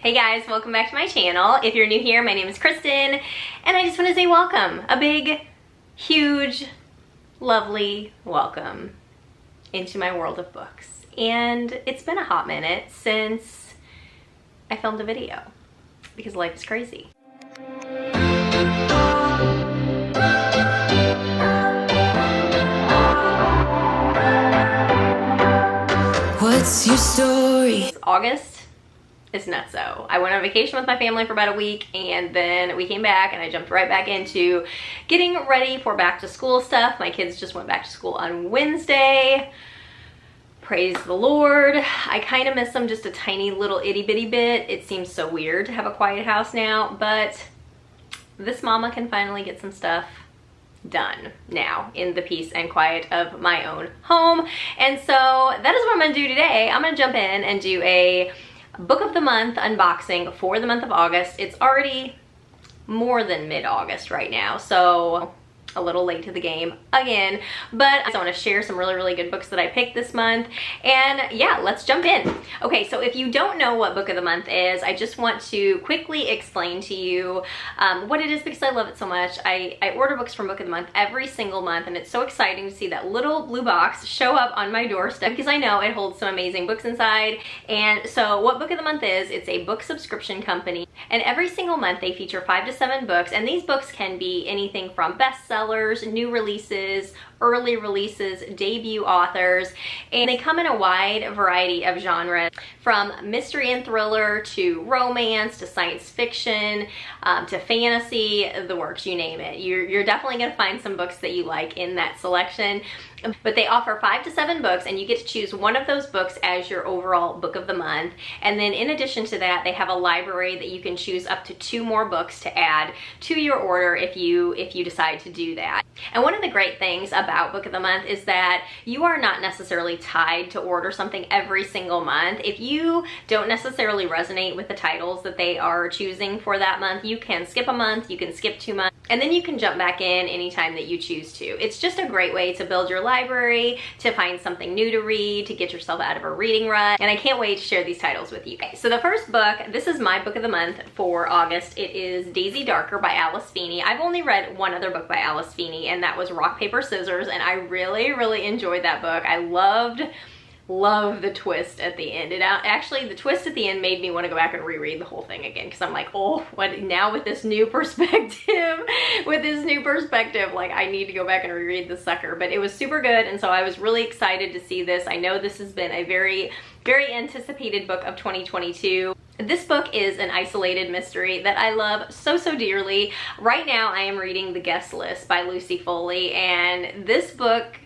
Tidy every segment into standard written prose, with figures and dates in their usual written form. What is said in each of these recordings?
Hey guys, welcome back to my channel. If you're new here, my name is Kristin, and I just want to say welcome. A big, huge, lovely welcome into my world of books. And it's been a hot minute since I filmed a video, because life is crazy. What's your story? It's August. It's nutso. I went on vacation with my family for about a week, and then we came back and I jumped right back into getting ready for back to school stuff. My kids just went back to school on Wednesday. Praise the Lord. I kind of miss them just a tiny little itty bitty bit. It seems so weird to have a quiet house now, but this mama can finally get some stuff done now in the peace and quiet of my own home. And so that is what I'm gonna do today. I'm gonna jump in and do a book of the month unboxing for the month of August. It's already more than mid-August right now, so a little late to the game again, but I want to share some really good books that I picked this month. And yeah, let's jump in. Okay, so if you don't know what book of the month is, I just want to quickly explain to you what it is, because I love it so much. I order books from Book of the Month every single month, and it's so exciting to see that little blue box show up on my doorstep, because I know it holds some amazing books inside. And so what Book of the Month is, it's a book subscription company, and every single month they feature 5 to 7 books, and these books can be anything from bestsellers, new releases, early releases, debut authors, and they come in a wide variety of genres, from mystery and thriller to romance to science fiction to fantasy, the works, you name it. You're definitely going to find some books that you like in that selection. But they offer 5 to 7 books, and you get to choose one of those books as your overall book of the month. And then in addition to that, they have a library that you can choose up to 2 more books to add to your order if you decide to do that. And one of the great things about Book of the Month is that you are not necessarily tied to order something every single month. If you don't necessarily resonate with the titles that they are choosing for that month, you can skip a month, you can skip 2 months, and then you can jump back in anytime that you choose to. It's just a great way to build your library, to find something new to read, to get yourself out of a reading rut, and I can't wait to share these titles with you. Okay, so the first book, this is my book of the month for August. It is Daisy Darker by Alice Feeney. I've only read one other book by Alice Feeney, and that was Rock, Paper, Scissors, and I really enjoyed that book. I loved the twist at the end. Actually, the twist at the end made me want to go back and reread the whole thing again, because I'm like, oh, what now with this new perspective? Like, I need to go back and reread the sucker. But it was super good, and so I was really excited to see this. I know this has been a very anticipated book of 2022. This book is an isolated mystery that I love so dearly. Right now, I am reading The Guest List by Lucy Foley, and this book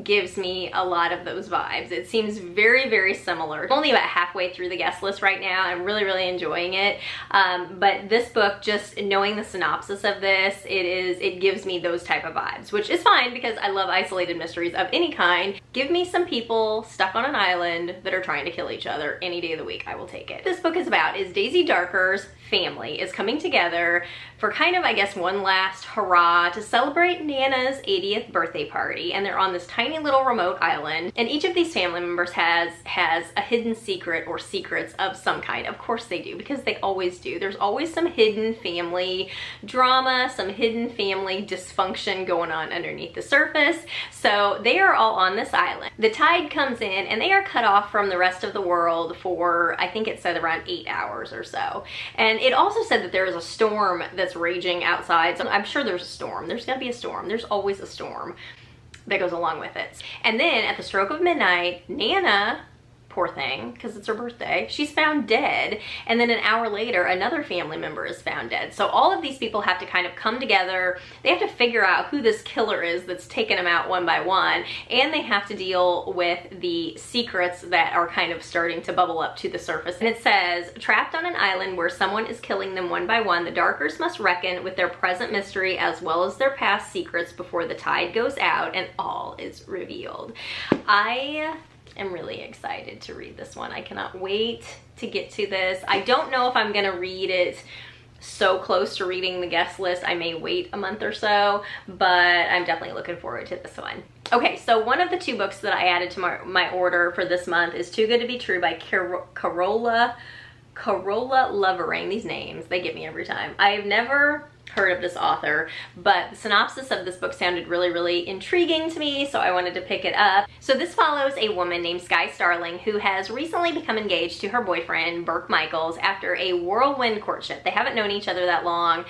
gives me a lot of those vibes. It seems very similar. I'm only about halfway through The Guest List right now. I'm really enjoying it. But this book, just knowing the synopsis of this, it gives me those type of vibes, which is fine because I love isolated mysteries of any kind. Give me some people stuck on an island that are trying to kill each other any day of the week. I will take it. This book is Daisy Darker's family is coming together for kind of, I guess, one last hurrah to celebrate Nana's 80th birthday party, and they're on this tiny little remote island, and each of these family members has a hidden secret or secrets of some kind. Of course they do, because they always do. There's always some hidden family drama, some hidden family dysfunction going on underneath the surface. So they are all on this island. The tide comes in, and they are cut off from the rest of the world for, I think it said, around 8 hours or so. And it also said that there is a storm that's raging outside. So I'm sure there's a storm. There's gotta be a storm. There's always a storm that goes along with it. And then at the stroke of midnight, Nana, poor thing, because it's her birthday, she's found dead. And then an hour later, another family member is found dead. So all of these people have to kind of come together. They have to figure out who this killer is that's taken them out one by one. And they have to deal with the secrets that are kind of starting to bubble up to the surface. And it says, trapped on an island where someone is killing them one by one, the Darkers must reckon with their present mystery as well as their past secrets before the tide goes out and all is revealed. I am really excited to read this one. I cannot wait to get to this. I don't know if I'm gonna read it so close to reading The Guest List. I may wait a month or so, but I'm definitely looking forward to this one. Okay, so one of the 2 books that I added to my order for this month is Too Good to Be True by Carola Carola Lovering. These names, they get me every time. I've never heard of this author, but the synopsis of this book sounded really, really intriguing to me, so I wanted to pick it up. So this follows a woman named Skye Starling who has recently become engaged to her boyfriend, Burke Michaels, after a whirlwind courtship. They haven't known each other that long.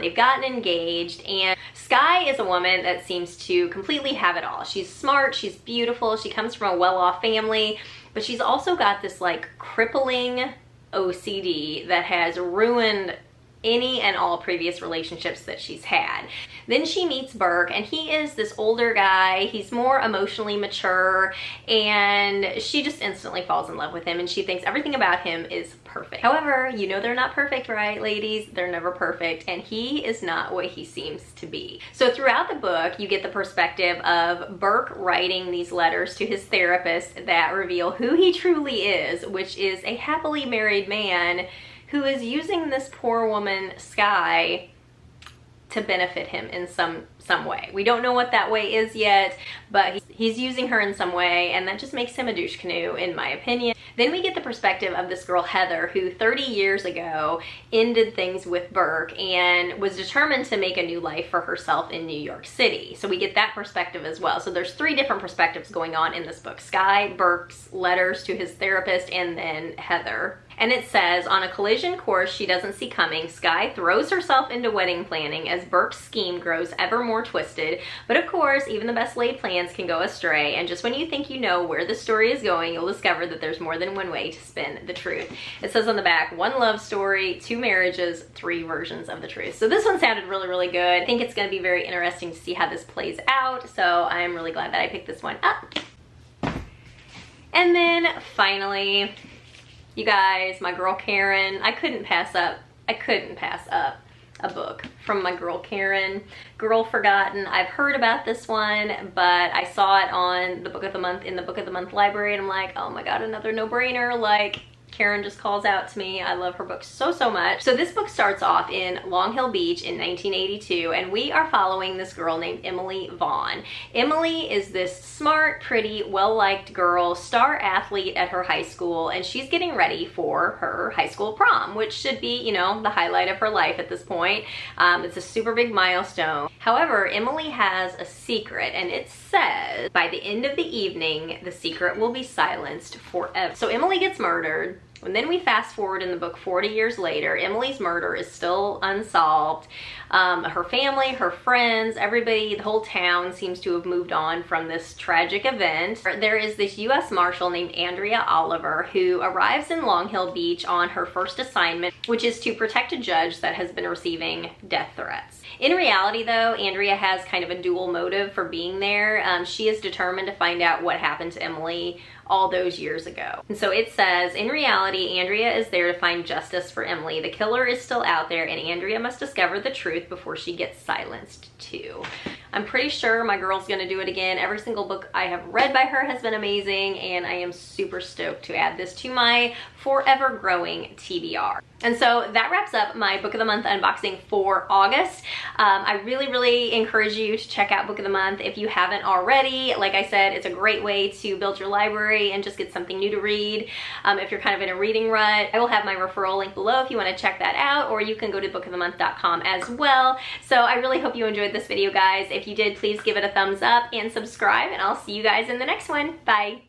They've gotten engaged, and Skye is a woman that seems to completely have it all. She's smart, she's beautiful, she comes from a well-off family, but she's also got this like crippling OCD that has ruined any and all previous relationships that she's had. Then she meets Burke, and he is this older guy. He's more emotionally mature, and she just instantly falls in love with him, and she thinks everything about him is perfect. However, you know they're not perfect, right, ladies? They're never perfect, and he is not what he seems to be. So throughout the book, you get the perspective of Burke writing these letters to his therapist that reveal who he truly is, which is a happily married man who is using this poor woman, Skye, to benefit him in some way. We don't know what that way is yet, but he's using her in some way, and that just makes him a douche canoe, in my opinion. Then we get the perspective of this girl, Heather, who 30 years ago ended things with Burke and was determined to make a new life for herself in New York City. So we get that perspective as well. So there's 3 different perspectives going on in this book: Skye, Burke's letters to his therapist, and then Heather. And it says, on a collision course she doesn't see coming, Skye throws herself into wedding planning as Burke's scheme grows ever more twisted. But of course, even the best laid plans can go astray, and just when you think you know where the story is going, you'll discover that there's more than one way to spin the truth. It says on the back, 1 love story, 2 marriages, 3 versions of the truth. So this one sounded really, really good. I think it's going to be very interesting to see how this plays out, so I'm really glad that I picked this one up. And then finally, you guys, my girl Karen, I couldn't pass up a book from my girl Karen, Girl Forgotten. I've heard about this one, but I saw it on the Book of the Month, in the Book of the Month library, and I'm like, oh my god, another no-brainer. Like, Karen just calls out to me. I love her books so, so much. So this book starts off in Long Hill Beach in 1982, and we are following this girl named Emily Vaughn. Emily is this smart, pretty, well-liked girl, star athlete at her high school, and she's getting ready for her high school prom, which should be, you know, the highlight of her life at this point. It's a super big milestone. However, Emily has a secret, and it says by the end of the evening, the secret will be silenced forever. So Emily gets murdered. And then we fast forward in the book 40 years later. Emily's murder is still unsolved. Her family, her friends, everybody, the whole town seems to have moved on from this tragic event. There is this U.S. Marshal named Andrea Oliver who arrives in Long Hill Beach on her first assignment, which is to protect a judge that has been receiving death threats. In reality, though, Andrea has kind of a dual motive for being there. She is determined to find out what happened to Emily all those years ago. And so it says, in reality, Andrea is there to find justice for Emily. The killer is still out there, and Andrea must discover the truth before she gets silenced too. I'm pretty sure my girl's gonna do it again. Every single book I have read by her has been amazing, and I am super stoked to add this to my forever growing TBR. And so that wraps up my Book of the Month unboxing for August. I really, really encourage you to check out Book of the Month if you haven't already. Like I said, it's a great way to build your library and just get something new to read. If you're kind of in a reading rut, I will have my referral link below if you want to check that out, or you can go to bookofthemonth.com as well. So I really hope you enjoyed this video, guys. If you did, please give it a thumbs up and subscribe, and I'll see you guys in the next one. Bye.